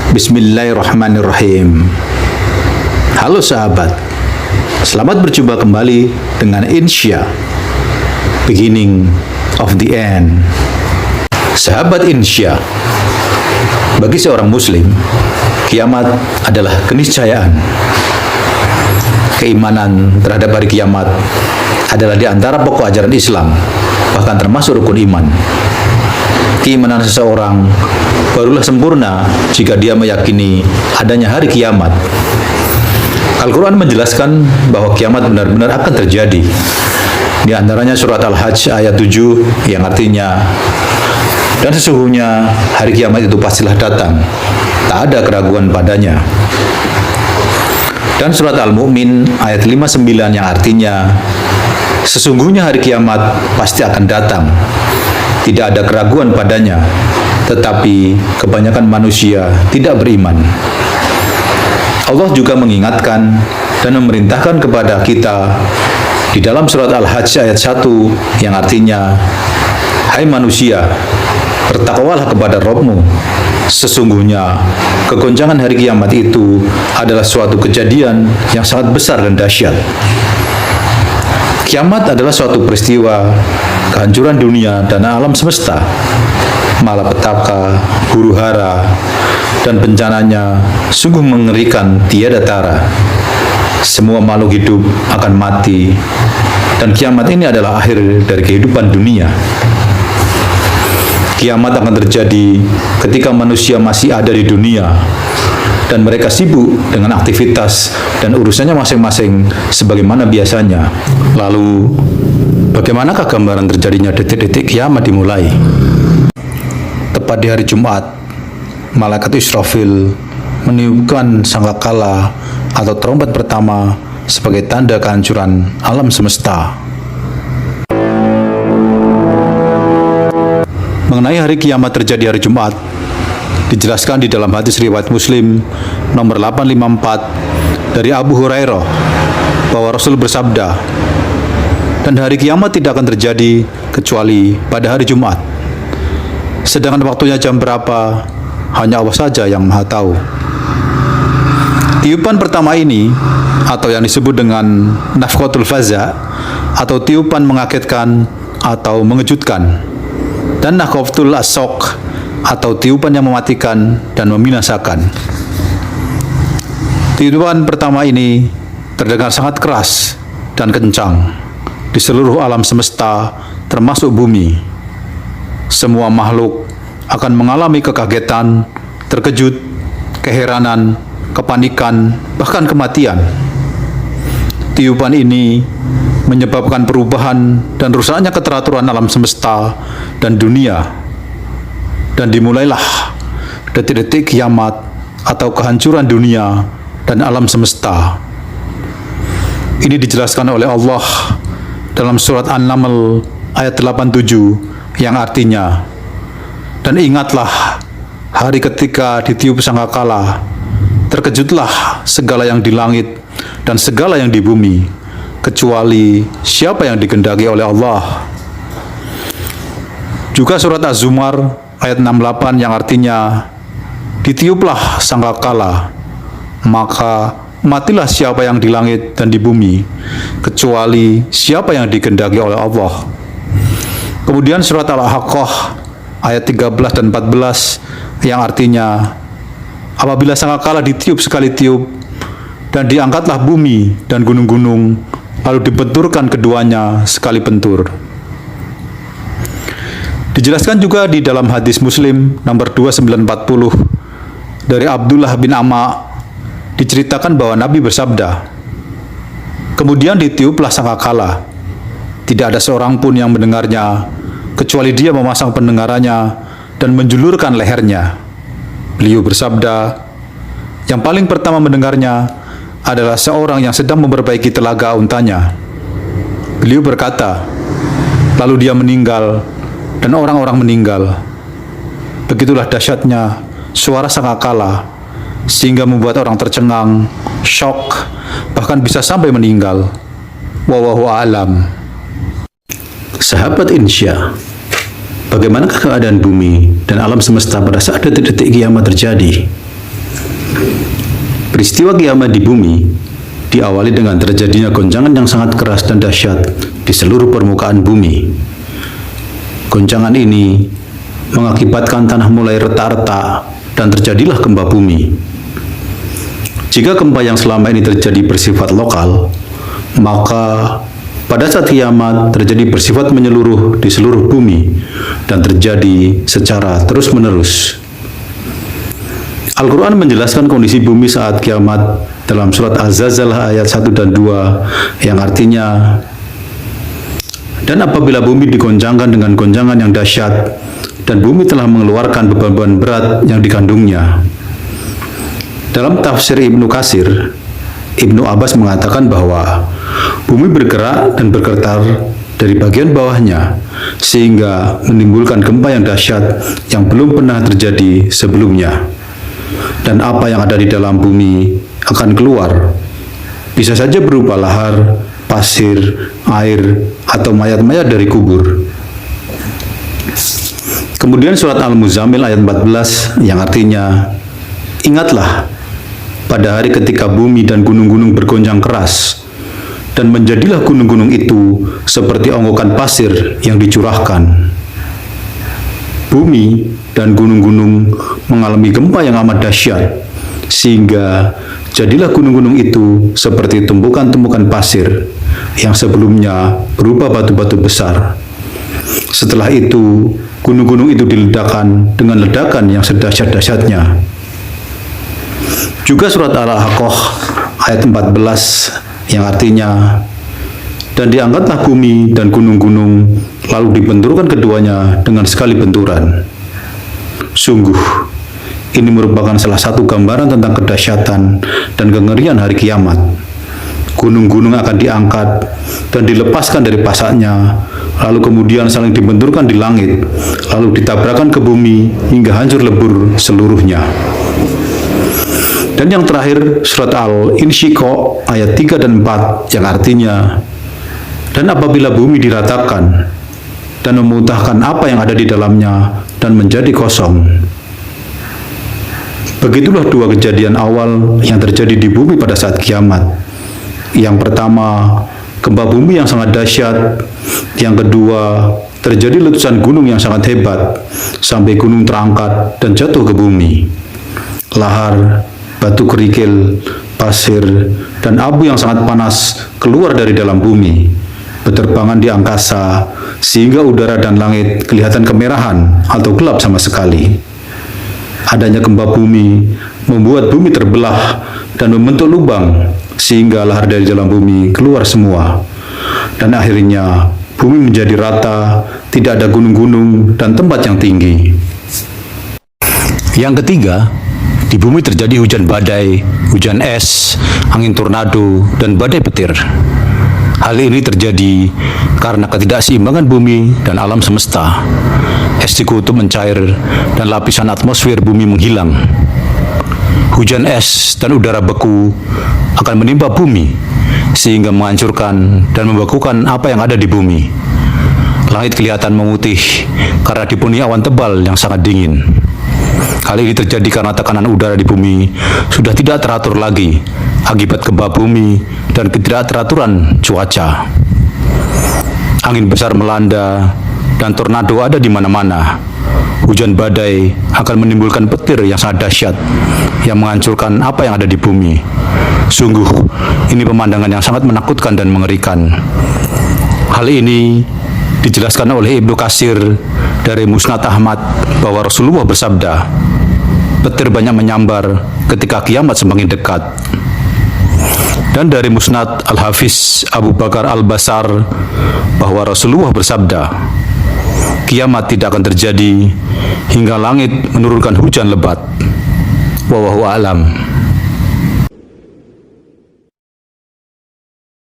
Bismillahirrahmanirrahim. Halo sahabat, selamat berjumpa kembali dengan Insya, beginning of the end. Sahabat Insya, bagi seorang muslim, kiamat adalah keniscayaan. Keimanan terhadap hari kiamat adalah di antara pokok ajaran Islam, bahkan termasuk rukun iman. Keimanan seseorang barulah sempurna jika dia meyakini adanya hari kiamat. Al-Quran menjelaskan bahwa kiamat benar-benar akan terjadi. Di antaranya surat Al-Hajj ayat 7 yang artinya, dan sesungguhnya hari kiamat itu pastilah datang, tak ada keraguan padanya. Dan surat Al-Mu'min ayat 59 yang artinya, sesungguhnya hari kiamat pasti akan datang, tidak ada keraguan padanya, tetapi kebanyakan manusia tidak beriman. Allah juga mengingatkan dan memerintahkan kepada kita di dalam surat Al-Hajj ayat 1 yang artinya, hai manusia, bertakwalah kepada Rabb-mu. Sesungguhnya kegoncangan hari kiamat itu adalah suatu kejadian yang sangat besar dan dahsyat. Kiamat adalah suatu peristiwa kehancuran dunia dan alam semesta, malapetaka, huru-hara, dan bencananya sungguh mengerikan tiada tara. Semua makhluk hidup akan mati, dan kiamat ini adalah akhir dari kehidupan dunia. Kiamat akan terjadi ketika manusia masih ada di dunia dan mereka sibuk dengan aktivitas dan urusannya masing-masing sebagaimana biasanya. Lalu, bagaimanakah gambaran terjadinya detik-detik kiamat dimulai? Tepat di hari Jumat, malaikat Israfil meniupkan sangkakala atau trompet pertama sebagai tanda kehancuran alam semesta. Mengenai hari kiamat terjadi hari Jumat, dijelaskan di dalam hadis riwayat Muslim nomor 854 dari Abu Hurairah bahwa Rasul bersabda, dan hari kiamat tidak akan terjadi kecuali pada hari Jumat. Sedangkan waktunya jam berapa, hanya Allah saja yang Maha tahu. Tiupan pertama ini, atau yang disebut dengan nafkhatul faza, atau tiupan mengagetkan atau mengejutkan, dan nafkhatul asok, atau tiupan yang mematikan dan membinasakan. Tiupan pertama ini terdengar sangat keras dan kencang di seluruh alam semesta, termasuk bumi. Semua makhluk akan mengalami kekagetan, terkejut, keheranan, kepanikan, bahkan kematian. Tiupan ini menyebabkan perubahan dan rusaknya keteraturan alam semesta dan dunia. Dan dimulailah detik-detik kiamat atau kehancuran dunia dan alam semesta. Ini dijelaskan oleh Allah dalam surat An-Naml ayat 87 yang artinya, dan ingatlah hari ketika ditiup sangkakala, terkejutlah segala yang di langit dan segala yang di bumi, kecuali siapa yang dikehendaki oleh Allah. Juga surat Az-Zumar ayat 68 yang artinya, ditiuplah sangkakala, maka matilah siapa yang di langit dan di bumi, kecuali siapa yang dikehendaki oleh Allah. Kemudian surat Al-Haqqah ayat 13 dan 14 yang artinya, apabila sangkakala ditiup sekali tiup, dan diangkatlah bumi dan gunung-gunung, lalu dibenturkan keduanya sekali bentur. Dijelaskan juga di dalam hadis Muslim nomor 2940 dari Abdullah bin Ama, diceritakan bahwa Nabi bersabda, kemudian ditiuplah sangkakala, tidak ada seorang pun yang mendengarnya, kecuali dia memasang pendengarannya dan menjulurkan lehernya. Beliau bersabda, yang paling pertama mendengarnya adalah seorang yang sedang memperbaiki telaga untanya. Beliau berkata, lalu dia meninggal dan orang-orang meninggal. Begitulah dahsyatnya suara sangkakala, sehingga membuat orang tercengang, syok, bahkan bisa sampai meninggal. Wallahu a'lam. Sahabat Insya, bagaimanakah keadaan bumi dan alam semesta pada saat detik-detik kiamat terjadi? Peristiwa kiamat di bumi diawali dengan terjadinya goncangan yang sangat keras dan dahsyat di seluruh permukaan bumi. Goncangan ini mengakibatkan tanah mulai retak-retak dan terjadilah gempa bumi. Jika gempa yang selama ini terjadi bersifat lokal, maka pada saat kiamat terjadi bersifat menyeluruh di seluruh bumi dan terjadi secara terus-menerus. Al-Quran menjelaskan kondisi bumi saat kiamat dalam surat Az-Zalzalah ayat 1 dan 2 yang artinya, dan apabila bumi digoncangkan dengan goncangan yang dahsyat dan bumi telah mengeluarkan beban-beban berat yang dikandungnya. Dalam tafsir Ibnu Katsir, Ibnu Abbas mengatakan bahwa bumi bergerak dan bergetar dari bagian bawahnya sehingga menimbulkan gempa yang dahsyat yang belum pernah terjadi sebelumnya. Dan apa yang ada di dalam bumi akan keluar, bisa saja berupa lahar, pasir, air, atau mayat-mayat dari kubur. Kemudian surat Al-Muzammil ayat 14 yang artinya, ingatlah pada hari ketika bumi dan gunung-gunung bergoncang keras, dan menjadilah gunung-gunung itu seperti onggokan pasir yang dicurahkan. Bumi dan gunung-gunung mengalami gempa yang amat dahsyat, sehingga jadilah gunung-gunung itu seperti tumpukan-tumpukan pasir yang sebelumnya berupa batu-batu besar. Setelah itu, gunung-gunung itu diledakkan dengan ledakan yang sedahsyat-dahsyatnya. Juga surat Al-Haqqah ayat 14 yang artinya, dan diangkatlah bumi dan gunung-gunung, lalu dibenturkan keduanya dengan sekali benturan. Sungguh, ini merupakan salah satu gambaran tentang kedahsyatan dan kengerian hari kiamat. Gunung-gunung akan diangkat dan dilepaskan dari pasaknya, lalu kemudian saling dibenturkan di langit, lalu ditabrakan ke bumi hingga hancur lebur seluruhnya. Dan yang terakhir, surat Al-Insyiqaq ayat 3 dan 4 yang artinya, dan apabila bumi diratakan dan memuntahkan apa yang ada di dalamnya dan menjadi kosong. Begitulah dua kejadian awal yang terjadi di bumi pada saat kiamat. Yang pertama, gempa bumi yang sangat dahsyat. Yang kedua, terjadi letusan gunung yang sangat hebat sampai gunung terangkat dan jatuh ke bumi. Lahar, batu kerikil, pasir, dan abu yang sangat panas keluar dari dalam bumi, berterbangan di angkasa, sehingga udara dan langit kelihatan kemerahan atau gelap sama sekali. Adanya gempa bumi membuat bumi terbelah dan membentuk lubang, sehingga lahar dari dalam bumi keluar semua. Dan akhirnya bumi menjadi rata, tidak ada gunung-gunung dan tempat yang tinggi. Yang ketiga, di bumi terjadi hujan badai, hujan es, angin tornado, dan badai petir. Hal ini terjadi karena ketidakseimbangan bumi dan alam semesta. Es di kutub mencair dan lapisan atmosfer bumi menghilang. Hujan es dan udara beku akan menimpa bumi sehingga menghancurkan dan membekukan apa yang ada di bumi. Langit kelihatan memutih karena dipenuhi awan tebal yang sangat dingin. Hal ini terjadi karena tekanan udara di bumi sudah tidak teratur lagi akibat gempa bumi dan ketidakteraturan cuaca. Angin besar melanda dan tornado ada di mana-mana. Hujan badai akan menimbulkan petir yang sangat dahsyat yang menghancurkan apa yang ada di bumi. Sungguh, ini pemandangan yang sangat menakutkan dan mengerikan. Hal ini dijelaskan oleh Ibnu Katsir dari Musnad Ahmad bahwa Rasulullah bersabda, petir banyak menyambar ketika kiamat semakin dekat. Dan dari Musnad Al-Hafiz Abu Bakar Al-Basar bahwa Rasulullah bersabda, kiamat tidak akan terjadi hingga langit menurunkan hujan lebat. Wallahu a'lam.